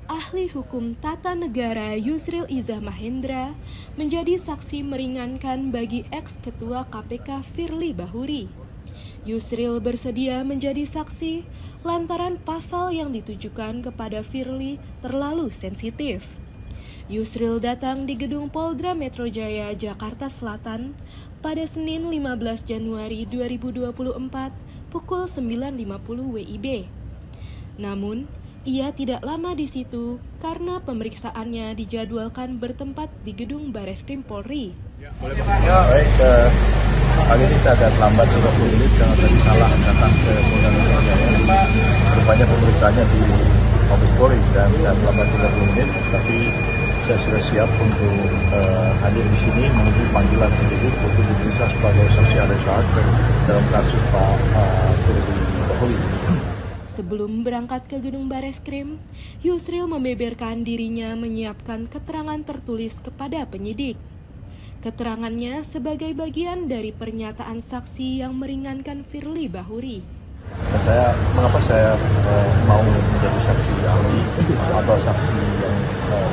Ahli hukum tata negara Yusril Izzah Mahendra menjadi saksi meringankan bagi ex-ketua KPK Firly Bahuri. Yusril bersedia menjadi saksi lantaran pasal yang ditujukan kepada Firly terlalu sensitif. Yusril datang di gedung Polda Metro Jaya, Jakarta Selatan pada Senin 15 Januari 2024 pukul 9.50 WIB. Namun, ia tidak lama di situ karena pemeriksaannya dijadwalkan bertempat di gedung Bareskrim Polri. Baik, kali ini saya agak lambat 20 menit karena tadi salah datang ke Polda Metro Jaya. Rupanya pemeriksaannya di Mabes Polri dan saya terlambat 30 menit, tapi saya sudah siap untuk hadir di sini menuju panggilan penyidik untuk diperiksa sebagai saksi ahli dalam kasus Pak Firly Bahuri. Sebelum berangkat ke gedung Bareskrim, Yusril membeberkan dirinya menyiapkan keterangan tertulis kepada penyidik. Keterangannya sebagai bagian dari pernyataan saksi yang meringankan Firly Bahuri. Mengapa saya mau menjadi saksi ahli atau saksi yang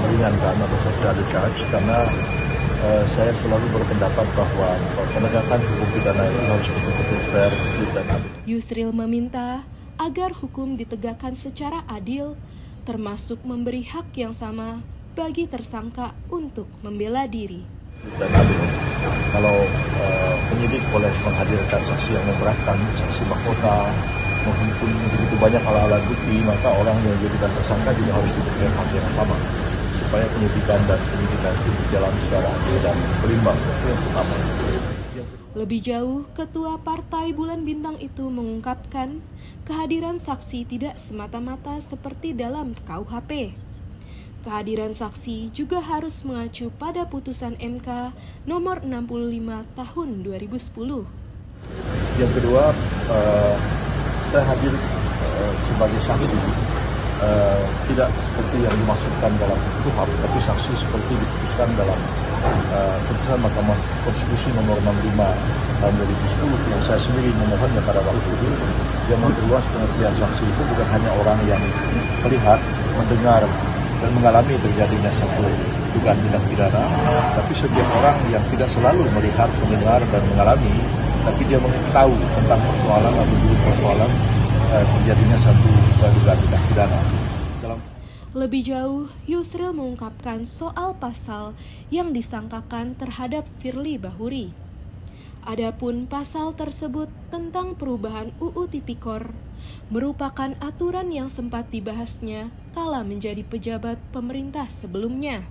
meringankan atau saksi ahli charge? Karena saya selalu berpendapat bahwa penegakan hukum pidana itu harus betul-betul fair dan adil. Yusril meminta agar hukum ditegakkan secara adil, termasuk memberi hak yang sama bagi tersangka untuk membela diri. Dan adil. Kalau penyidik boleh menghadirkan saksi yang memberatkan, saksi mahkota, menghimpun begitu banyak alat-alat bukti, maka orang yang jadi tersangka juga harus diberikan hak yang sama, supaya penyidikan dan penyidikan itu berjalan secara adil dan berimbang. Itu yang pertama. Lebih jauh, Ketua Partai Bulan Bintang itu mengungkapkan kehadiran saksi tidak semata-mata seperti dalam KUHP. Kehadiran saksi juga harus mengacu pada putusan MK nomor 65 tahun 2010. Yang kedua, saya hadir sebagai saksi tidak seperti yang dimaksudkan dalam KUHP, tapi saksi seperti diputuskan dalam putusan Mahkamah Konstitusi nomor 65 tahun 2010 yang saya sendiri memohonnya pada waktu itu, yang memperluas pengertian saksi itu bukan hanya orang yang melihat, mendengar, dan mengalami terjadinya satu dugaan tindak pidana, tapi setiap orang yang tidak selalu melihat, mendengar, dan mengalami, tapi dia tahu tentang persoalan atau dulu persoalan terjadinya satu dugaan tindak pidana. Lebih jauh, Yusril mengungkapkan soal pasal yang disangkakan terhadap Firly Bahuri. Adapun pasal tersebut tentang perubahan UU Tipikor merupakan aturan yang sempat dibahasnya kala menjadi pejabat pemerintah sebelumnya.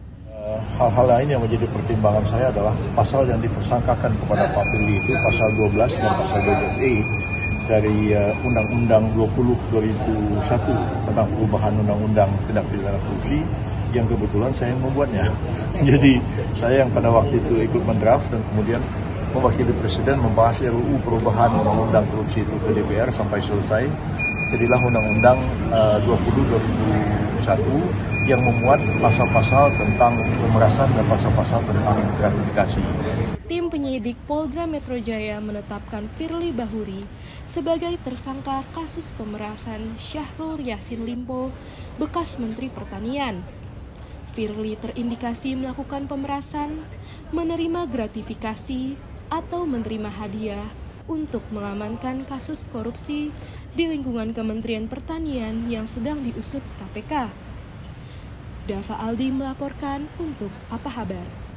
Hal-hal lain yang menjadi pertimbangan saya adalah pasal yang dipersangkakan kepada Pak Firly itu pasal 12 dan pasal 12E dari Undang-Undang 20/2001 tentang perubahan Undang-Undang Tindak Pidana Korupsi yang kebetulan saya yang membuatnya. Jadi saya yang pada waktu itu ikut mendraft dan kemudian mewakili Presiden membahas RUU perubahan Undang-Undang Korupsi itu ke DPR sampai selesai. Jadilah Undang-Undang 20/2001 yang memuat pasal-pasal tentang pemerasan dan pasal-pasal tentang gratifikasi. Tim penyidik Polda Metro Jaya menetapkan Firly Bahuri sebagai tersangka kasus pemerasan Syahrul Yassin Limpo, bekas Menteri Pertanian. Firly terindikasi melakukan pemerasan, menerima gratifikasi, atau menerima hadiah untuk mengamankan kasus korupsi di lingkungan Kementerian Pertanian yang sedang diusut KPK. Dava Aldi melaporkan untuk Apa Kabar.